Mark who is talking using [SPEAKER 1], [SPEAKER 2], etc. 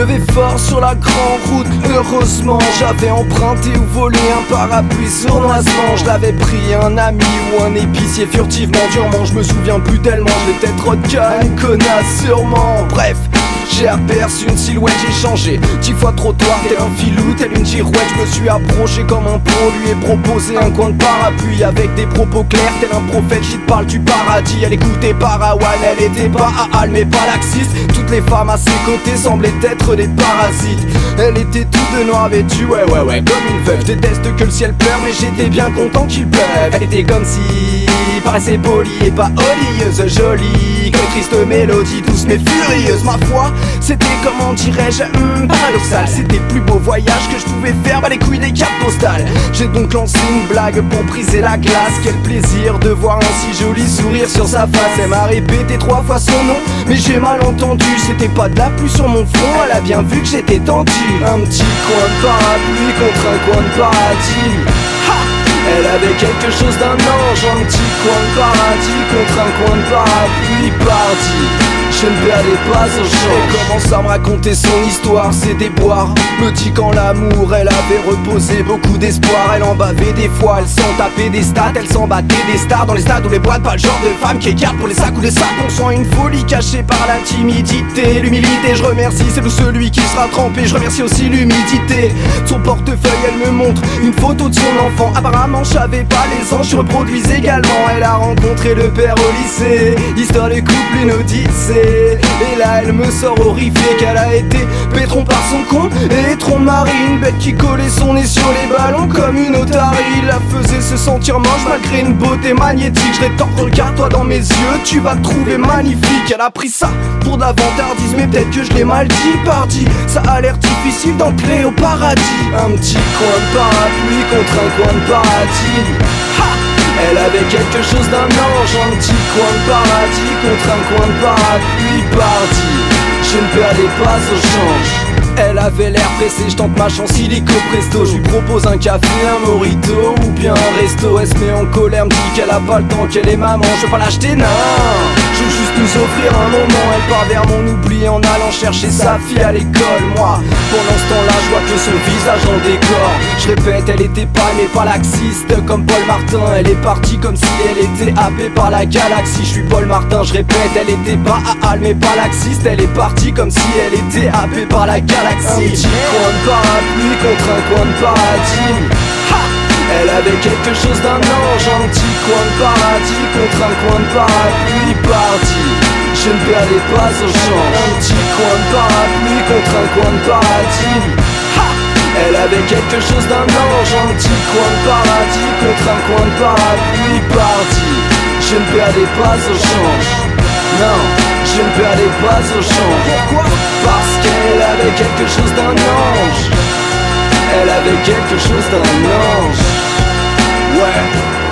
[SPEAKER 1] Pleuvait fort sur la grande route. Heureusement j'avais emprunté ou volé un parapluie sournoisement. Je l'avais pris un ami ou un épicier furtivement. Durement je me souviens plus tellement. Je l'ai peut-être rodcan, une connasse sûrement. Bref, j'ai aperçu une silhouette, j'ai changé 10 fois trottoir, tel un filou, tel une girouette. Je me suis approché comme un pro, lui ai proposé un coin de parapluie avec des propos clairs, tel un prophète qui te parle du paradis. Elle écoutait Parawan, elle était pas Aal mais pas laxiste. Toutes les femmes à ses côtés semblaient être des parasites. Elle était toute de noir vêtue, ouais comme une veuve. Je déteste que le ciel pleure mais j'étais bien content qu'il pleuve. Elle était comme si paraissait polie et pas olieuse, jolie comme une triste mélodie, douce mais furieuse. Ma foi, c'était comment dirais-je, paradoxal. C'était le plus beau voyage que je pouvais faire, bah les couilles des cartes postales. J'ai donc lancé une blague pour briser la glace. Quel plaisir de voir un si joli sourire sur sa face. Elle m'a répété 3 fois son nom, mais j'ai mal entendu. C'était pas de la pluie sur mon front, elle a bien vu que j'étais tendu. Un petit coin de parapluie contre un coin de paradis. Elle avait quelque chose d'un ange. Un petit coin de paradis contre un coin de parapluie. Parti, je ne perdais pas au champ. Elle commence à me raconter son histoire, ses déboires. Me dit qu'en l'amour elle avait reposé beaucoup d'espoir. Elle en bavait des fois, elle s'en tapait des stats. Elle s'en battait des stars dans les stades ou les boîtes. Pas le genre de femme qui écarte pour les sacs ou les sacs. On sent une folie cachée par la timidité, l'humilité. Je remercie c'est celui qui sera trempé. Je remercie aussi l'humidité. Son portefeuille elle me montre une photo de son enfant. Apparemment j'avais pas les anges, je reproduis également. Elle a rencontré le père au lycée, histoire de couple une odyssée. Et là elle me sort horrifiée qu'elle a été pétron par son con et tron Marie, une bête qui collait son nez sur les ballons comme une otarie. La faisait se sentir moche malgré une beauté magnétique. Je rétorque, regarde-toi dans mes yeux, tu vas te trouver magnifique. Elle a pris ça pour de la vantardise, mais peut-être que je l'ai mal dit. Pardi, ça a l'air difficile d'entrer au paradis. Un petit coin de parapluie contre un coin de paradis. Elle avait quelque chose d'un ange. Un petit coin de paradis contre un coin de parapluie. Pardi, je ne perdais pas au change. Elle avait l'air pressée, je tente ma chance illico presto. Je lui propose un café, un mojito ou bien un resto. Elle se met en colère, me dit qu'elle a pas le temps, qu'elle est maman. Je veux pas l'acheter, non. Je veux juste nous offrir un moment. Elle part vers mon oubli en allant chercher sa fille à l'école. Moi, pendant ce temps-là, je vois que son visage en décor. Je répète, elle était pas mais pas laxiste comme Paul Martin. Elle est partie comme si elle était happée par la galaxie. Je suis Paul Martin, je répète, elle était pas Aal mais pas laxiste. Elle est partie comme si elle était happée par la galaxie. Un petit coin de parapluie contre un coin de paradis. Elle avait quelque chose d'un ange. Un petit coin de paradis contre un coin de parapluie. Parti, je ne perdais pas au change. Un petit coin de parapluie contre un coin de paradis. Elle avait quelque chose d'un ange. Un petit coin de paradis contre un coin de parapluie. Parti, je ne perdais pas au change. Non, je ne perdais pas au change. Pourquoi? Parce qu'elle avait quelque chose d'un ange. Elle avait quelque chose d'un ange. Ouais.